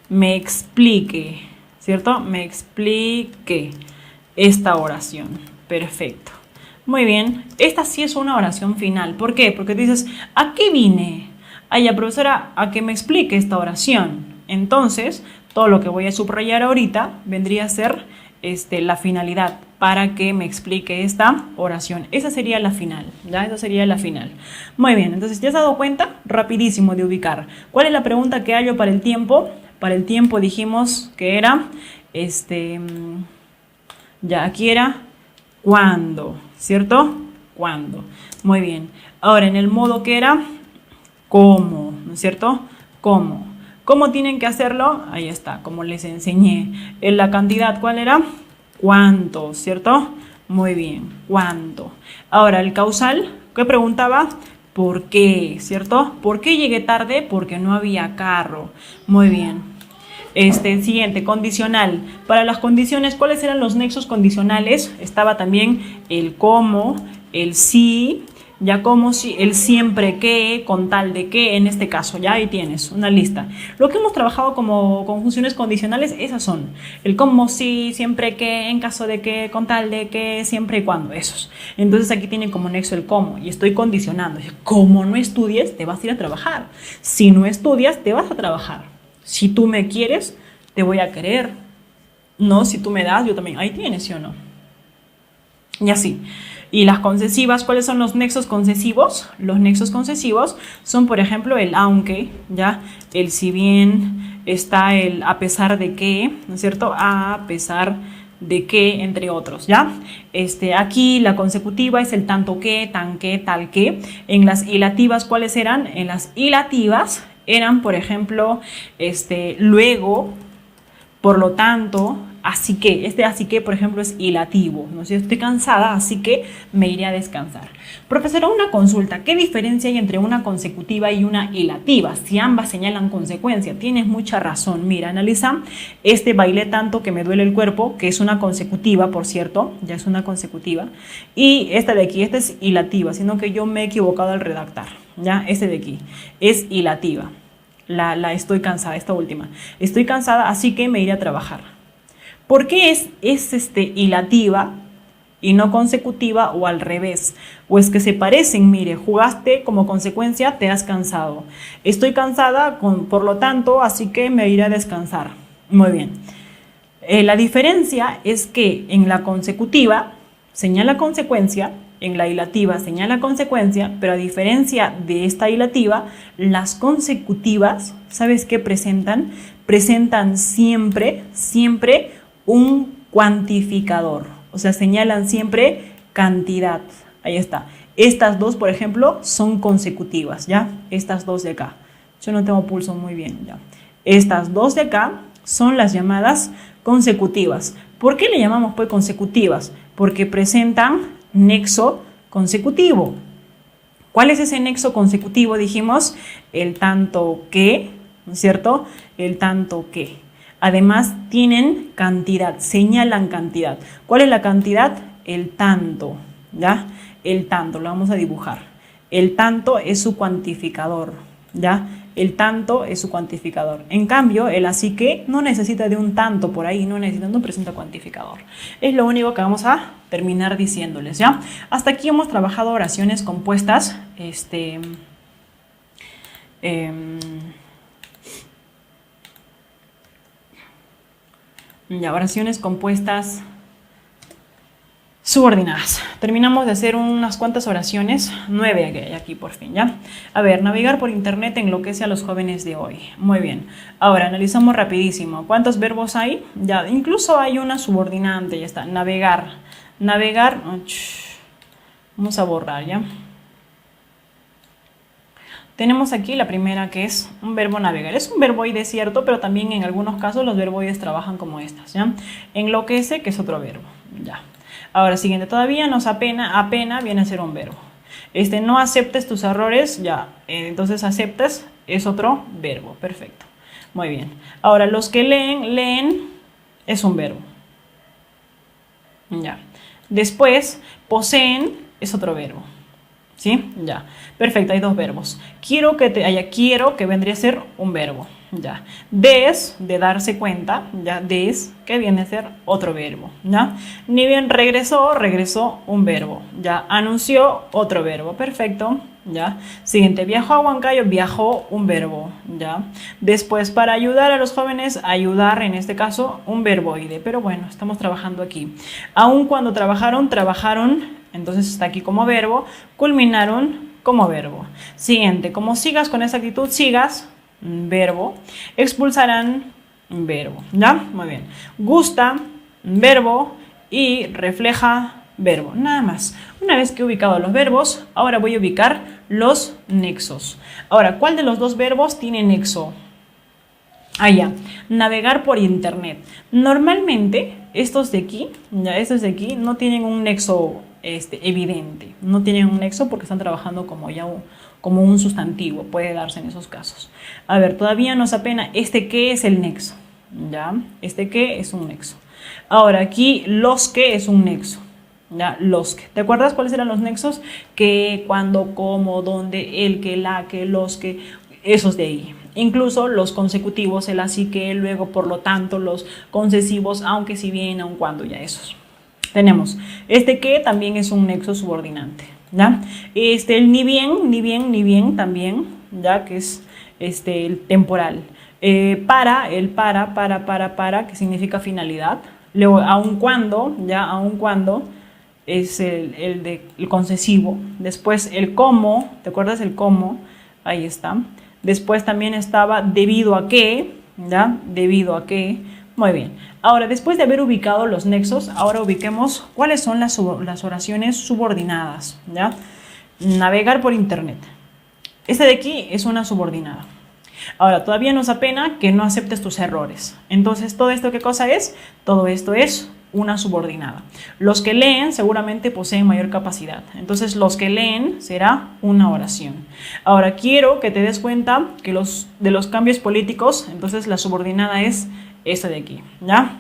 me explique, ¿cierto? Me explique esta oración. Perfecto. Muy bien. Esta sí es una oración final. ¿Por qué? Porque dices, ¿a qué vine? Ay, profesora, a que me explique esta oración. Entonces, todo lo que voy a subrayar ahorita vendría a ser la finalidad, para que me explique esta oración. Esa sería la final, ¿ya? Esa sería la final. Muy bien, entonces, ¿ya has dado cuenta? Rapidísimo de ubicar. ¿Cuál es la pregunta que hallo para el tiempo? Para el tiempo dijimos que era, ya aquí era, ¿cuándo? ¿Cierto? ¿Cuándo? Muy bien. Ahora, en el modo que era, ¿cómo? ¿No es cierto? ¿Cómo? ¿Cómo tienen que hacerlo? Ahí está, como les enseñé. En la cantidad, ¿cuál era? ¿Cuánto? ¿Cierto? Muy bien, ¿cuánto? Ahora, el causal, ¿qué preguntaba? ¿Por qué? ¿Cierto? ¿Por qué llegué tarde? Porque no había carro. Muy bien. Siguiente, condicional. Para las condiciones, ¿cuáles eran los nexos condicionales? Estaba también el cómo, el sí, ya como si, el siempre que, con tal de que, en este caso, ya ahí tienes una lista. Lo que hemos trabajado como conjunciones condicionales, esas son el cómo si, siempre que, en caso de que, con tal de que, siempre y cuando, esos. Entonces aquí tienen como nexo el cómo y estoy condicionando. Como no estudies, te vas a ir a trabajar. Si no estudias, te vas a trabajar. Si tú me quieres, te voy a querer. No, si tú me das, yo también. Ahí tienes, ¿sí o no? Y así. Y las concesivas, ¿cuáles son los nexos concesivos? Los nexos concesivos son, por ejemplo, el aunque, ¿ya? El si bien, está el a pesar de que, ¿no es cierto? A pesar de que, entre otros, ¿ya? Aquí la consecutiva es el tanto que, tan que, tal que. En las hilativas, ¿cuáles eran? En las hilativas eran, por ejemplo, luego, por lo tanto, así que, así que, por ejemplo, es hilativo, ¿no? Si estoy cansada, así que me iré a descansar. Profesora, una consulta, ¿qué diferencia hay entre una consecutiva y una hilativa? Si ambas señalan consecuencia, tienes mucha razón. Mira, analiza, bailé tanto que me duele el cuerpo, que es una consecutiva, por cierto, ya es una consecutiva, y esta de aquí, esta es hilativa, sino que yo me he equivocado al redactar, ¿ya? De aquí es hilativa. La estoy cansada, esta última. Estoy cansada, así que me iré a trabajar. ¿Por qué es hilativa y no consecutiva o al revés? O es que se parecen, mire, jugaste, como consecuencia te has cansado. Estoy cansada, por lo tanto, así que me iré a descansar. Muy bien. La diferencia es que en la consecutiva señala consecuencia, en la hilativa señala consecuencia, pero a diferencia de esta hilativa, las consecutivas, ¿sabes qué presentan? Presentan siempre un cuantificador, o sea, señalan siempre cantidad. Ahí está. Estas dos, por ejemplo, son consecutivas, ¿ya? Estas dos de acá. Yo no tengo pulso muy bien, ¿ya? Estas dos de acá son las llamadas consecutivas. ¿Por qué le llamamos pues consecutivas? Porque presentan nexo consecutivo. ¿Cuál es ese nexo consecutivo? Dijimos el tanto que, ¿no es cierto? El tanto que. Además tienen cantidad, señalan cantidad. ¿Cuál es la cantidad? El tanto, ¿ya? El tanto, lo vamos a dibujar. El tanto es su cuantificador, ¿ya? El tanto es su cuantificador. En cambio, el así que no necesita de un tanto por ahí, no presenta cuantificador. Es lo único que vamos a terminar diciéndoles, ¿ya? Hasta aquí hemos trabajado oraciones compuestas, ya, oraciones compuestas subordinadas. Terminamos de hacer unas cuantas oraciones, 9 que hay aquí por fin, ¿ya? A ver, navegar por internet enloquece a los jóvenes de hoy. Muy bien. Ahora, analizamos rapidísimo. ¿Cuántos verbos hay? Ya, incluso hay una subordinante, ya está. Navegar. Navegar. Vamos a borrar, ¿ya? Tenemos aquí la primera, que es un verbo navegar. Es un verboide, cierto, pero también en algunos casos los verboides trabajan como estas, ¿ya? Enloquece, que es otro verbo, ya. Ahora, siguiente, todavía nos apena viene a ser un verbo. No aceptes tus errores, ya. Entonces aceptas es otro verbo, perfecto. Muy bien. Ahora, los que leen es un verbo, ya. Después, poseen es otro verbo. ¿Sí? Ya. Perfecto, hay dos verbos. Quiero que vendría a ser un verbo. Ya. Des, de darse cuenta. Ya. Des, que viene a ser otro verbo. Ya. Ni bien regresó un verbo. Ya. Anunció otro verbo. Perfecto. Ya. Siguiente, viajó a Huancayo, viajó un verbo. Ya. Después, para ayudar a los jóvenes, ayudar, en este caso, un verboide. Pero bueno, estamos trabajando aquí. Aun cuando trabajaron, entonces está aquí como verbo, culminaron como verbo. Siguiente, como sigas con esa actitud, sigas, verbo, expulsarán, verbo, ¿ya? Muy bien. Gusta, verbo, y refleja, verbo, nada más. Una vez que he ubicado los verbos, ahora voy a ubicar los nexos. Ahora, ¿cuál de los dos verbos tiene nexo? Ya, navegar por internet. Normalmente, estos de aquí no tienen un nexo evidente. No tienen un nexo porque están trabajando como un sustantivo. Puede darse en esos casos. A ver, todavía nos apena ¿qué es el nexo? ¿ya? ¿Este qué? Es un nexo. Ahora aquí los que es un nexo. ¿Ya? Los que. ¿Te acuerdas cuáles eran los nexos? Que, cuando, cómo, dónde, el que, la que, los que, esos de ahí. Incluso los consecutivos, el así que, luego, por lo tanto, los concesivos, aunque, si bien, aun cuando, ya esos. Tenemos este que también es un nexo subordinante, ¿ya? El ni bien, ni bien, ni bien también, ¿ya? Que es el temporal. El para, que significa finalidad. Luego, aun cuando, ya, aun cuando es el concesivo. Después el cómo, ¿te acuerdas el cómo? Ahí está. Después también estaba debido a qué, ¿ya? Debido a qué. Muy bien. Ahora, después de haber ubicado los nexos, ahora ubiquemos cuáles son las oraciones subordinadas, ¿ya? Navegar por internet. Este de aquí es una subordinada. Ahora, todavía nos apena que no aceptes tus errores. Entonces, ¿todo esto qué cosa es? Todo esto es una subordinada. Los que leen seguramente poseen mayor capacidad. Entonces, los que leen será una oración. Ahora, quiero que te des cuenta que de los cambios políticos, entonces la subordinada es esta de aquí, ¿ya?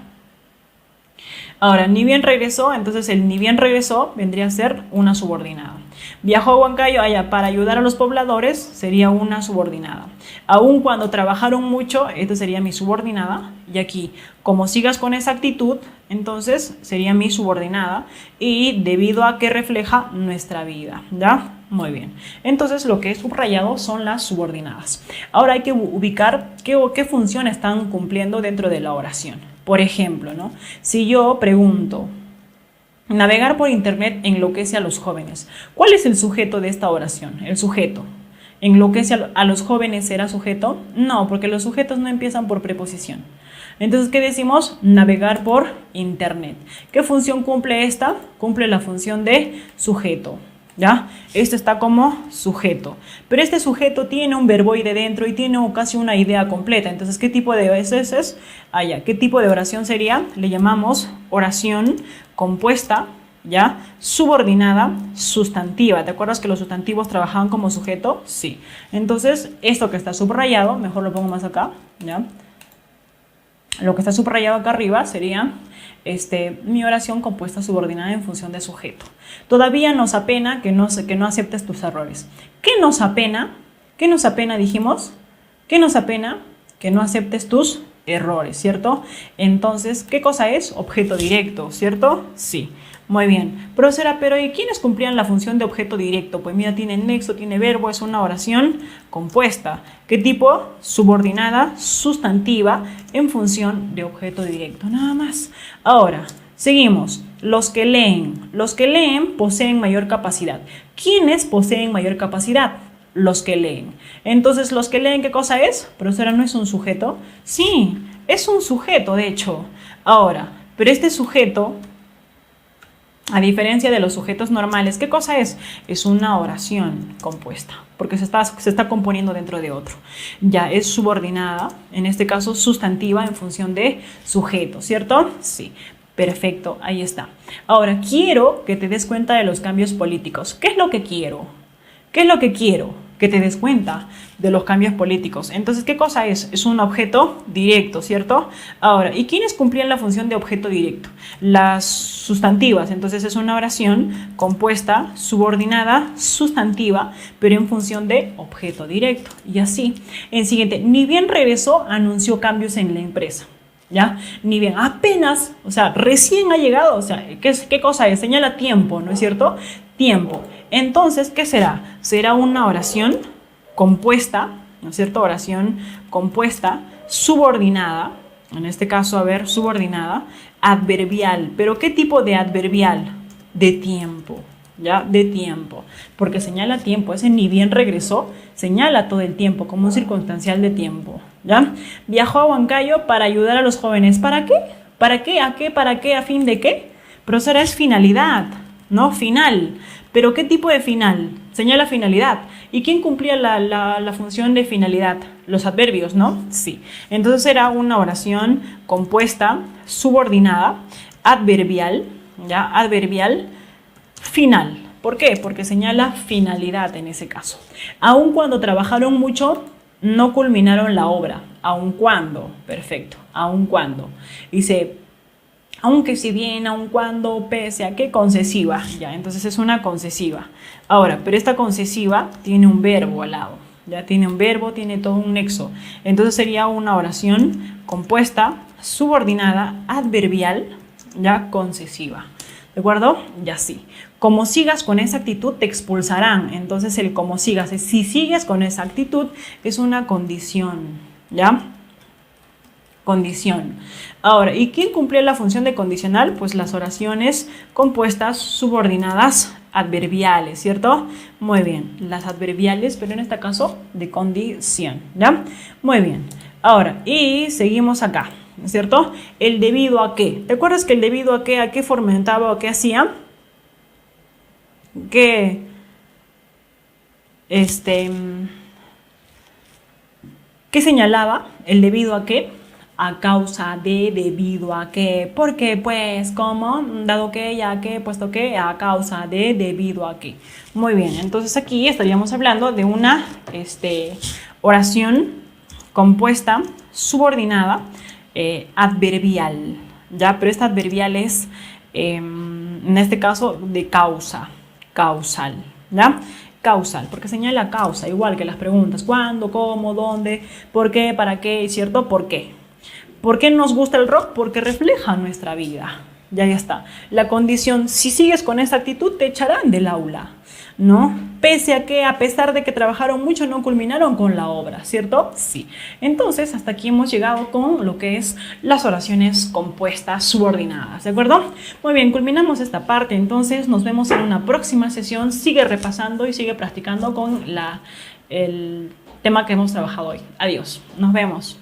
Ahora, ni bien regresó, entonces el ni bien regresó vendría a ser una subordinada. Viajó a Huancayo allá para ayudar a los pobladores, sería una subordinada. Aun cuando trabajaron mucho, esta sería mi subordinada. Y aquí, como sigas con esa actitud, entonces sería mi subordinada. Y debido a que refleja nuestra vida, ¿ya? Muy bien. Entonces lo que he subrayado son las subordinadas. Ahora hay que ubicar qué función están cumpliendo dentro de la oración. Por ejemplo, ¿no? Si yo pregunto, navegar por internet enloquece a los jóvenes. ¿Cuál es el sujeto de esta oración? El sujeto. ¿Enloquece a los jóvenes será sujeto? No, porque los sujetos no empiezan por preposición. Entonces, ¿qué decimos? Navegar por internet. ¿Qué función cumple esta? Cumple la función de sujeto. ¿Ya? Este está como sujeto. Pero este sujeto tiene un verboide dentro y tiene casi una idea completa. Entonces, ¿qué tipo de es? ¿Qué tipo de oración sería? Le llamamos oración compuesta, ¿ya? Subordinada, sustantiva. ¿Te acuerdas que los sustantivos trabajaban como sujeto? Sí. Entonces, esto que está subrayado, mejor lo pongo más acá, ¿ya? Lo que está subrayado acá arriba sería mi oración compuesta subordinada en función de sujeto. Todavía nos apena que no aceptes tus errores. ¿Qué nos apena? ¿Qué nos apena, dijimos? ¿Qué nos apena? Que no aceptes tus errores, ¿cierto? Entonces, ¿qué cosa es? Objeto directo, ¿cierto? Sí. Muy bien. Profesora, pero ¿y quiénes cumplían la función de objeto directo? Pues mira, tiene nexo, tiene verbo, es una oración compuesta. ¿Qué tipo? Subordinada, sustantiva, en función de objeto directo. Nada más. Ahora, seguimos. Los que leen. Los que leen poseen mayor capacidad. ¿Quiénes poseen mayor capacidad? Los que leen. Entonces, ¿los que leen qué cosa es? Profesora, ¿no es un sujeto? Sí, es un sujeto, de hecho. Ahora, pero este sujeto, a diferencia de los sujetos normales, ¿qué cosa es? Es una oración compuesta, porque se está componiendo dentro de otro. Ya es subordinada, en este caso sustantiva en función de sujeto, ¿cierto? Sí, perfecto, ahí está. Ahora, quiero que te des cuenta de los cambios políticos. ¿Qué es lo que quiero? ¿Qué es lo que quiero? Que te des cuenta de los cambios políticos. Entonces, ¿qué cosa es? Es un objeto directo, ¿cierto? Ahora, ¿y quiénes cumplían la función de objeto directo? Las sustantivas. Entonces, es una oración compuesta, subordinada, sustantiva, pero en función de objeto directo. Y así. En siguiente, ni bien regresó, anunció cambios en la empresa. ¿Ya? Ni bien, apenas, o sea, recién ha llegado, o sea, ¿qué cosa es? Señala tiempo, ¿no es cierto? Tiempo. Entonces, ¿qué será? Será una oración compuesta, ¿no es cierto? Oración compuesta, subordinada, en este caso, a ver, subordinada, adverbial. ¿Pero qué tipo de adverbial? De tiempo, ¿ya? De tiempo, porque señala tiempo. Ese ni bien regresó, señala todo el tiempo, como un circunstancial de tiempo, ¿ya? Viajó a Huancayo para ayudar a los jóvenes. ¿Para qué? ¿Para qué? ¿A qué? ¿Para qué? ¿A fin de qué? Profesora, es finalidad, ¿no? Final. ¿Pero qué tipo de final? Señala finalidad. ¿Y quién cumplía la función de finalidad? Los adverbios, ¿no? Sí. Entonces era una oración compuesta, subordinada, adverbial, ¿ya? Adverbial, final. ¿Por qué? Porque señala finalidad en ese caso. Aun cuando trabajaron mucho, no culminaron la obra. aun cuando, perfecto, aun cuando. Dice, aunque si bien, aun cuando, pese a qué, concesiva, ya, entonces es una concesiva. Ahora, pero esta concesiva tiene un verbo al lado, ya tiene un verbo, tiene todo un nexo. Entonces sería una oración compuesta, subordinada, adverbial, ya concesiva. ¿De acuerdo? Ya sí. Como sigas con esa actitud, te expulsarán. Entonces el como sigas, si sigues con esa actitud, es una condición, ¿ya? Condición. Ahora, ¿y quién cumplía la función de condicional? Pues las oraciones compuestas, subordinadas, adverbiales, ¿cierto? Muy bien, las adverbiales, pero en este caso de condición, ¿ya? Muy bien. Ahora, y seguimos acá, ¿cierto? El debido a qué. ¿Te acuerdas que el debido a qué fomentaba o qué hacía? ¿Qué señalaba el debido a qué? A causa de, debido a qué, ¿por qué? Pues, ¿cómo? Dado que, ya que, puesto que, a causa de, debido a qué. Muy bien, entonces aquí estaríamos hablando de una oración compuesta, subordinada, adverbial, ¿ya? Pero esta adverbial es, en este caso, de causa, causal, ¿ya? Causal, porque señala causa, igual que las preguntas, ¿cuándo, cómo, dónde, por qué, para qué, ¿cierto? ¿Por qué? ¿Por qué nos gusta el rock? Porque refleja nuestra vida. Ya está. La condición, si sigues con esa actitud, te echarán del aula, ¿no? Pese a que, a pesar de que trabajaron mucho, no culminaron con la obra, ¿cierto? Sí. Entonces, hasta aquí hemos llegado con lo que es las oraciones compuestas subordinadas, ¿de acuerdo? Muy bien, culminamos esta parte. Entonces, nos vemos en una próxima sesión. Sigue repasando y sigue practicando con el tema que hemos trabajado hoy. Adiós. Nos vemos.